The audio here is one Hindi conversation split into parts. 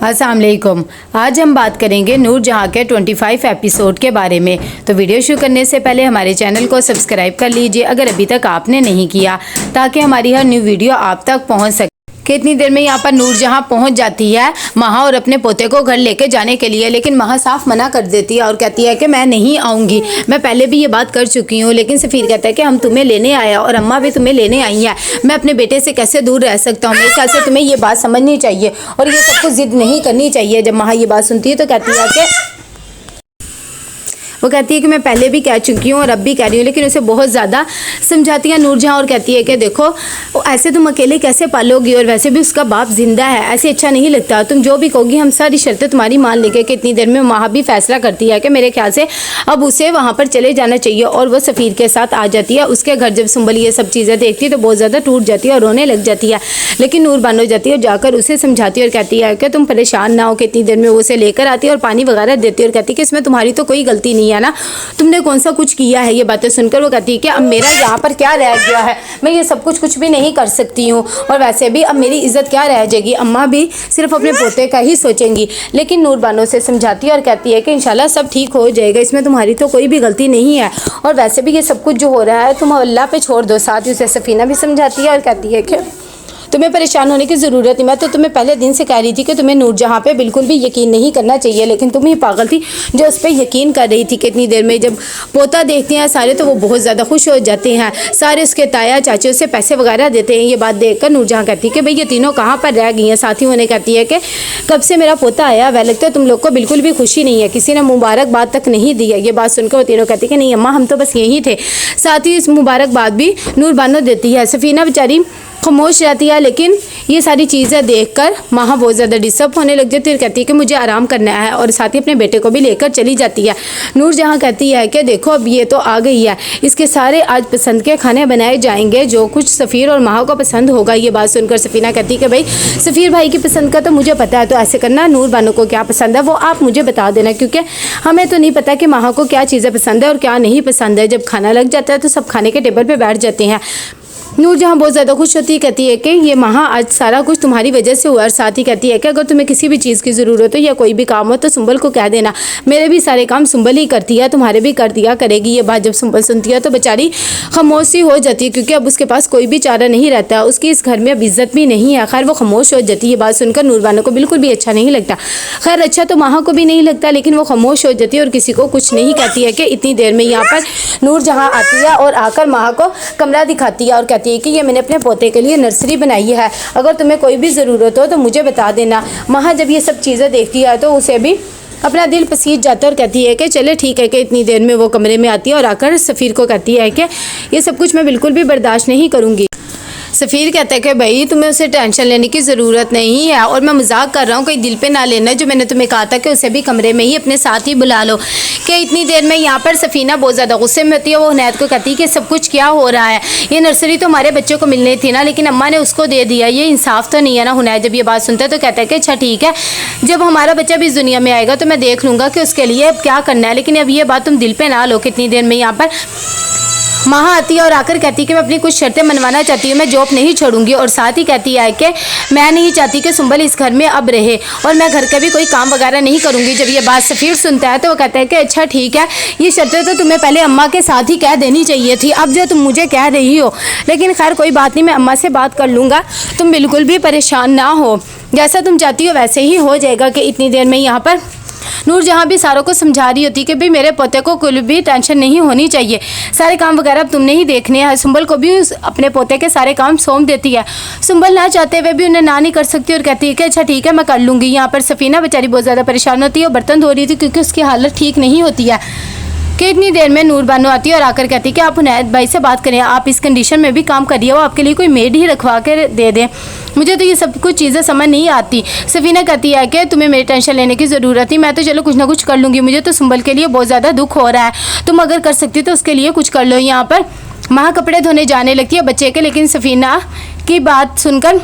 अस्सलाम वालेकुम। आज हम बात करेंगे नूर जहाँ के 25 एपिसोड के बारे में। तो वीडियो शुरू करने से पहले हमारे चैनल को सब्सक्राइब कर लीजिए अगर अभी तक आपने नहीं किया, ताकि हमारी हर न्यू वीडियो आप तक पहुँच सके। कितनी देर में यहाँ पर नूर जहाँ पहुँच जाती है महा और अपने पोते को घर लेके जाने के लिए, लेकिन महा साफ मना कर देती है और कहती है कि मैं नहीं आऊँगी। मैं पहले भी ये बात कर चुकी हूँ। लेकिन सफ़ीर कहता है कि हम तुम्हें लेने आया और अम्मा भी तुम्हें लेने आई हैं, मैं अपने बेटे से कैसे दूर रह सकता हूँ। मेरे ख्याल से तुम्हें ये बात समझनी चाहिए और ये सब कुछ ज़िद नहीं करनी चाहिए। जब महा ये बात सुनती है तो कहती है कि वो कहती है कि मैं पहले भी कह चुकी हूँ और अब भी कह रही हूँ, लेकिन उसे बहुत ज़्यादा समझाती है नूरजहाँ और कहती है कि देखो ऐसे तुम अकेले कैसे पालोगी, और वैसे भी उसका बाप जिंदा है, ऐसे अच्छा नहीं लगता। तुम जो भी कहोगी हम सारी शर्तें तुम्हारी मान लेंगे। कि इतनी देर में वहाँ भी फैसला करती है कि मेरे ख्याल से अब उसे वहाँ पर चले जाना चाहिए और वो सफ़ीर के साथ आ जाती है उसके घर। जब सुंबल ये सब चीज़ें देखती है तो बहुत ज़्यादा टूट जाती है और रोने लग जाती है। लेकिन नूर बानो जाती है और जाकर उसे समझाती है और कहती है कि तुम परेशान ना हो। कि इतनी देर में वो उसे लेकर आती है और पानी वगैरह देती है और कहती है कि इसमें तुम्हारी तो कोई गलती नहीं है ना, तुमने कौन सा कुछ किया है। ये बातें सुनकर वो कहती है कि अब मेरा यहाँ पर क्या रह गया है, मैं ये सब कुछ भी नहीं कर सकती हूँ और वैसे भी अब मेरी इज्जत क्या रह जाएगी। अम्मा भी सिर्फ अपने पोते का ही सोचेंगी। लेकिन नूर बानो से समझाती है और कहती है कि इंशाल्लाह सब ठीक हो जाएगा, इसमें तुम्हारी तो कोई भी गलती नहीं है और वैसे भी ये सब कुछ जो हो रहा है तुम अल्लाह पे छोड़ दो। साथ ही उसे सफ़ीना भी समझाती है और कहती है कि तुम्हें परेशान होने की ज़रूरत नहीं। मैं तो तुम्हें पहले दिन से कह रही थी कि तुम्हें नूर जहाँ पे बिल्कुल भी यकीन नहीं करना चाहिए, लेकिन तुम ही पागल थी जो उस पर यकीन कर रही थी। कितनी देर में जब पोता देखते हैं सारे तो वो बहुत ज़्यादा खुश हो जाते हैं। सारे उसके ताया चाचे उसे पैसे वगैरह देते हैं। ये बात देखकर नूर जहाँ कहती है कि भाई ये तीनों कहाँ पर रह गई हैं। साथ ही उन्हें कहती है कि कब से मेरा पोता आया वह लगता है तुम लोग को बिल्कुल भी खुशी नहीं है, किसी ने मुबारकबाद तक नहीं दी है। ये बात सुनकर वो तीनों कहती है कि नहीं अम्मा हम तो बस यहीं थे। साथ ही इस मुबारकबाद भी नूर बानो देती है। सफ़ीना बेचारी खामोश रहती है, लेकिन ये सारी चीज़ें देखकर महा बहुत ज़्यादा डिस्टर्ब होने लग जाती है और कहती है कि मुझे आराम करना है और साथ ही अपने बेटे को भी लेकर चली जाती है। नूर जहाँ कहती है कि देखो अब ये तो आ गई है, इसके सारे आज पसंद के खाने बनाए जाएंगे जो कुछ सफ़ीर और महा को पसंद होगा। ये बात सुनकर सफ़ीना कहती है कि भाई सफ़ीर भाई की पसंद का तो मुझे पता है, तो ऐसे करना नूर बानो को क्या पसंद है वो आप मुझे बता देना, क्योंकि हमें तो नहीं पता कि महा को क्या चीज़ें पसंद है और क्या नहीं पसंद है। जब खाना लग जाता है तो सब खाने के टेबल पर बैठ जाते हैं। नूर जहाँ बहुत ज़्यादा खुश होती है, कहती है कि ये महा आज सारा कुछ तुम्हारी वजह से हुआ। और साथ ही कहती है कि अगर तुम्हें किसी भी चीज़ की ज़रूरत हो या कोई भी काम हो तो सुंबल को कह देना, मेरे भी सारे काम सुंबल ही करती है, तुम्हारे भी कर दिया करेगी। ये बात जब सुंबल सुनती है तो बेचारी खामोश सी हो जाती है, क्योंकि अब उसके पास कोई भी चारा नहीं रहता, उसकी इस घर में अब इज्जत भी नहीं है। खैर वो खामोश हो जाती है। ये बात सुनकर नूर बानो को बिल्कुल भी अच्छा नहीं लगता। खैर अच्छा तो महा को भी नहीं लगता, लेकिन वो खामोश हो जाती है और किसी को कुछ नहीं कहती है। कि इतनी देर में यहाँ पर नूर जहाँ आती है और आकर महा को कमरा दिखाती है और कहती है कि ये मैंने अपने पोते के लिए नर्सरी बनाई है, अगर तुम्हें कोई भी ज़रूरत हो तो मुझे बता देना। महा जब ये सब चीज़ें देखती है तो उसे भी अपना दिल पसीज जाता है और कहती है कि चले ठीक है। कि इतनी देर में वो कमरे में आती है और आकर सफ़ीर को कहती है कि ये सब कुछ मैं बिल्कुल भी बर्दाश्त नहीं करूँगी। सफ़ीर कहता है कि भाई तुम्हें उसे टेंशन लेने की ज़रूरत नहीं है और मैं मजाक कर रहा हूँ, कोई दिल पे ना लेना। जो मैंने तुम्हें कहा था कि उसे भी कमरे में ही अपने साथ ही बुला लो। कि इतनी देर में यहाँ पर सफ़ीना बहुत ज़्यादा गुस्से में होती है। वो हुनैद को कहती है कि सब कुछ क्या हो रहा है, ये नर्सरी तो हमारे बच्चे को मिलनी थी ना, लेकिन अम्मा ने उसको दे दिया, ये इंसाफ तो नहीं है ना। हुनैद जब ये बात सुनता है तो कहता है कि अच्छा ठीक है, जब हमारा बच्चा भी इस दुनिया में आएगा तो मैं देख लूँगा कि उसके लिए अब क्या करना है, लेकिन अब ये बात तुम दिल पर ना लो। कितनी देर में यहाँ पर महा आती है और आकर कहती है कि मैं अपनी कुछ शर्तें मनवाना चाहती हूँ, मैं जॉब नहीं छोड़ूंगी। और साथ ही कहती है कि मैं नहीं चाहती कि सुंबल इस घर में अब रहे और मैं घर का भी कोई काम वगैरह नहीं करूँगी। जब ये बात सफ़ीर सुनता है तो वो कहता है कि अच्छा ठीक है, ये शर्तें तो तुम्हें पहले अम्मा के साथ ही कह देनी चाहिए थी, अब जो तुम मुझे कह रही हो। लेकिन खैर कोई बात नहीं, मैं अम्मा से बात कर लूँगा, तुम बिल्कुल भी परेशान ना हो, जैसा तुम चाहती हो वैसे ही हो जाएगा। कि इतनी देर में यहाँ पर नूर जहाँ भी सारों को समझा रही होती कि भाई मेरे पोते को कोई भी टेंशन नहीं होनी चाहिए, सारे काम वगैरह अब तुमने ही देखने हैं। सुंबल को भी अपने पोते के सारे काम सौंप देती है। सुंबल ना चाहते हुए भी उन्हें ना नहीं कर सकती और कहती है कि अच्छा ठीक है मैं कर लूँगी। यहाँ पर सफ़ीना बेचारी बहुत ज़्यादा परेशान होती है और बर्तन धो रही थी क्योंकि उसकी हालत ठीक नहीं होती है। कि इतनी देर में नूर बानो आती है और आकर कहती है कि आप हुनैद भाई से बात करें, आप इस कंडीशन में भी काम करिए, वो आपके लिए कोई मेड ही रखवा के दे दें, मुझे तो ये सब कुछ चीज़ें समझ नहीं आती। सफ़ीना कहती है कि तुम्हें मेरी टेंशन लेने की ज़रूरत नहीं, मैं तो चलो कुछ ना कुछ कर लूँगी, मुझे तो सुंबल के लिए बहुत ज़्यादा दुख हो रहा है, तुम अगर कर सकती तो उसके लिए कुछ कर लो। यहाँ पर महा कपड़े धोने जाने लगती है बच्चे के, लेकिन सफ़ीना की बात सुनकर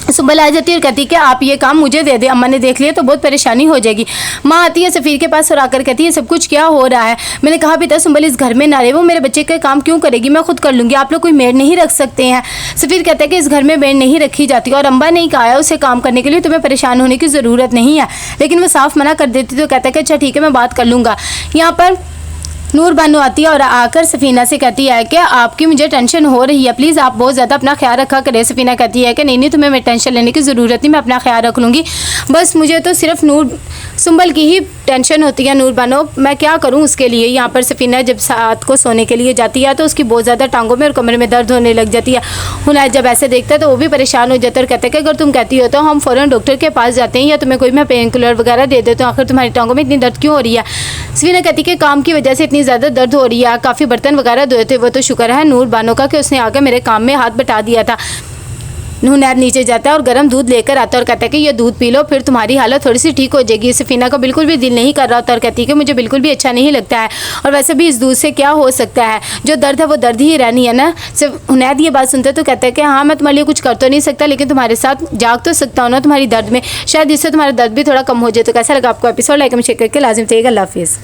सुबह आ जाती है और कहती है कि आप ये काम मुझे दे दे, अम्मा ने देख लिया तो बहुत परेशानी हो जाएगी। माँ आती है सफ़ीर के पास और आकर कहती है सब कुछ क्या हो रहा है। मैंने कहा बेटा सुंबल इस घर में ना रहे, वो मेरे बच्चे का काम क्यों करेगी, मैं खुद कर लूँगी, आप लोग कोई मेड नहीं रख सकते हैं। सफ़ीर कहता है कि इस घर में मेड नहीं रखी जाती और अम्बा नहीं कहा है उसे काम करने के लिए, तुम्हें परेशान होने की ज़रूरत नहीं है। लेकिन वो साफ मना कर देती तो कहता है कि अच्छा ठीक है मैं बात कर लूँगा। यहाँ पर नूर बानो आती है और आकर सफ़ीना से कहती है कि आपकी मुझे टेंशन हो रही है, प्लीज़ आप बहुत ज़्यादा अपना ख्याल रखा करें। सफ़ीना कहती है कि नहीं तुम्हें मेरी टेंशन लेने की ज़रूरत नहीं, मैं अपना ख्याल रख लूँगी, बस मुझे तो सिर्फ नूर सुंबल की ही टेंशन होती है। नूर बानो मैं क्या करूँ उसके लिए। यहाँ पर सफ़ीना जब साथ को सोने के लिए जाती है तो उसकी बहुत ज़्यादा टांगों में और कमरे में दर्द होने लग जाती है। हुनैद जब ऐसे देखता है तो वो भी परेशान हो जाता है और कहता है कि अगर तुम कहती हो तो हम फ़ौरन डॉक्टर के पास जाते हैं या तुम्हें कोई मैं पेन किलर वगैरह दे देता हूँ, आखिर तुम्हारी टांगों में इतनी दर्द क्यों हो रही है। सफ़ीना कहती है कि काम की वजह से इतनी ज़्यादा दर्द हो रही है, काफ़ी बर्तन वगैरह धोए थे, वो तो शुक्र है नूर बानो का कि उसने आकर मेरे काम में हाथ बटा दिया था। हुनैद नीचे जाता है और गर्म दूध लेकर आता है और कहता है कि ये दूध पी लो फिर तुम्हारी हालत थोड़ी सी ठीक हो जाएगी। सफ़ीना का बिल्कुल भी दिल नहीं कर रहा होता और कहती है कि मुझे बिल्कुल भी अच्छा नहीं लगता है और वैसे भी इस दूध से क्या हो सकता है, जो दर्द है वो दर्द ही रहनी है ना। सिर्फ हुनैद ये बात सुनते तो कहता है कि हाँ मैं तुम्हारे लिए कुछ कर तो नहीं सकता लेकिन तुम्हारे साथ जाग तो सकता हूँ ना तुम्हारी दर्द में, शायद इससे तुम्हारा दर्द भी थोड़ा कम हो जाए। तो कैसा लगा आपको एपिसोड, लाइक शेयर करके लाजिम चाहिएगा। अल्लाह हाफिज़।